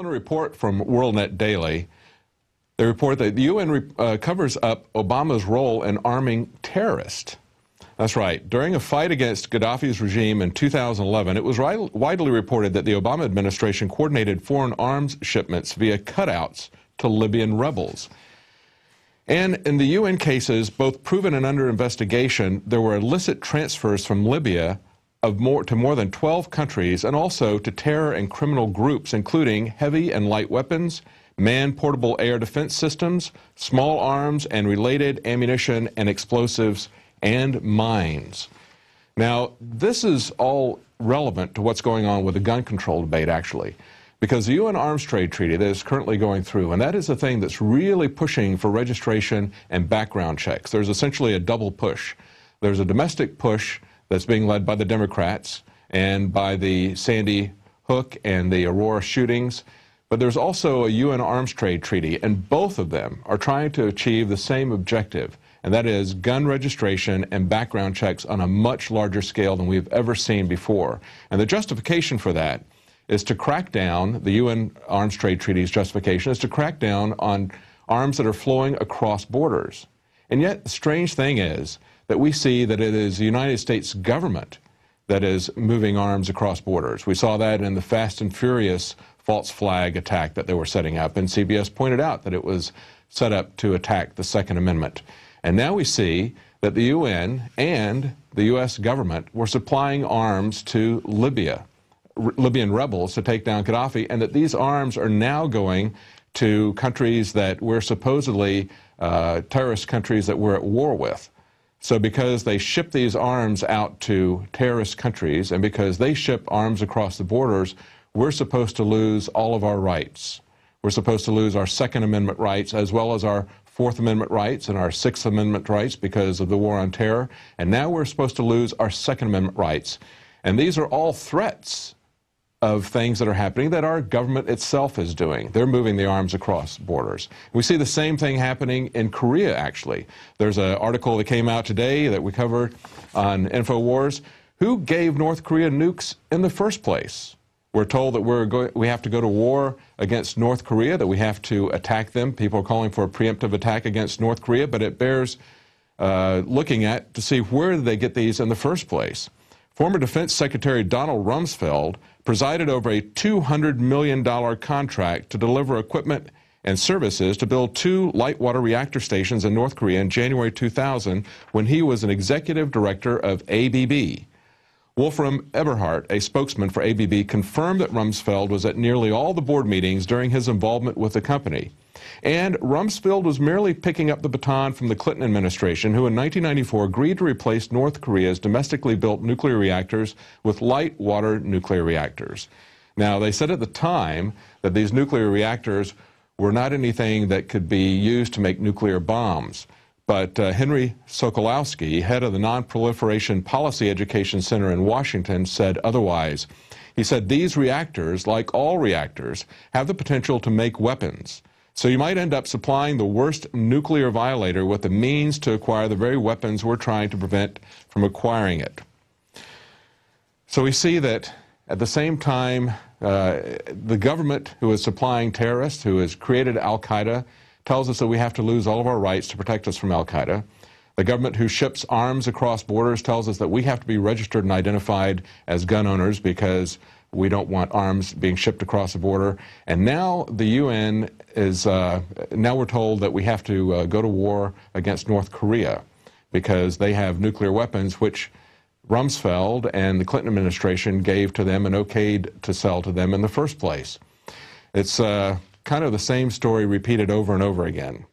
in a report from WorldNet Daily, they report that the UN covers up Obama's role in arming terrorists. That's right. During a fight against Gaddafi's regime in 2011, it was widely reported that the Obama administration coordinated foreign arms shipments via cutouts to Libyan rebels. And in the UN cases, both proven and under investigation, there were illicit transfers from Libya to more than 12 countries, and also to terror and criminal groups, including heavy and light weapons, manned portable air defense systems, small arms and related ammunition and explosives, and mines. Now, this is all relevant to what's going on with the gun control debate, actually, because the UN Arms Trade Treaty that is currently going through, and that is the thing that's really pushing for registration and background checks. There's essentially a double push. There's a domestic push that's being led by the Democrats and by the Sandy Hook and the Aurora shootings, but there's also a UN Arms Trade Treaty, and both of them are trying to achieve the same objective, and that is gun registration and background checks on a much larger scale than we've ever seen before. And the justification for that is to crack down, the UN Arms Trade Treaty's justification is to crack down on arms that are flowing across borders. And yet, the strange thing is that we see that it is the United States government that is moving arms across borders. We saw that in the Fast and Furious false flag attack that they were setting up, and CBS pointed out that it was set up to attack the Second Amendment. And now we see that the UN and the U.S. government were supplying arms to Libyan rebels to take down Gaddafi, and that these arms are now going to countries that we're supposedly terrorist countries that we're at war with. So because they ship these arms out to terrorist countries, and because they ship arms across the borders, we're supposed to lose all of our rights. We're supposed to lose our Second Amendment rights, as well as our Fourth Amendment rights and our Sixth Amendment rights because of the war on terror. And now we're supposed to lose our Second Amendment rights. And these are all threats of things that are happening that our government itself is doing. They're moving the arms across borders. We see the same thing happening in Korea, actually. There's an article that came out today that we covered on InfoWars. Who gave North Korea nukes in the first place? We're told that we have to go to war against North Korea, that we have to attack them. People are calling for a preemptive attack against North Korea, but it bears looking at to see where did they get these in the first place. Former Defense Secretary Donald Rumsfeld presided over a $200 million contract to deliver equipment and services to build 2 light water reactor stations in North Korea in January 2000 when he was an executive director of ABB. Wolfram Eberhardt, a spokesman for ABB, confirmed that Rumsfeld was at nearly all the board meetings during his involvement with the company. And Rumsfeld was merely picking up the baton from the Clinton administration, who in 1994 agreed to replace North Korea's domestically built nuclear reactors with light water nuclear reactors. Now, they said at the time that these nuclear reactors were not anything that could be used to make nuclear bombs. But Henry Sokolowski, head of the Non-Proliferation Policy Education Center in Washington, said otherwise. He said these reactors, like all reactors, have the potential to make weapons. So you might end up supplying the worst nuclear violator with the means to acquire the very weapons we're trying to prevent from acquiring it. So we see that at the same time, the government who is supplying terrorists, who has created al-Qaeda, tells us that we have to lose all of our rights to protect us from al-Qaeda. The government who ships arms across borders tells us that we have to be registered and identified as gun owners because we don't want arms being shipped across the border. And now the UN is, now we're told that we have to go to war against North Korea because they have nuclear weapons, which Rumsfeld and the Clinton administration gave to them and okayed to sell to them in the first place. It's kind of the same story repeated over and over again.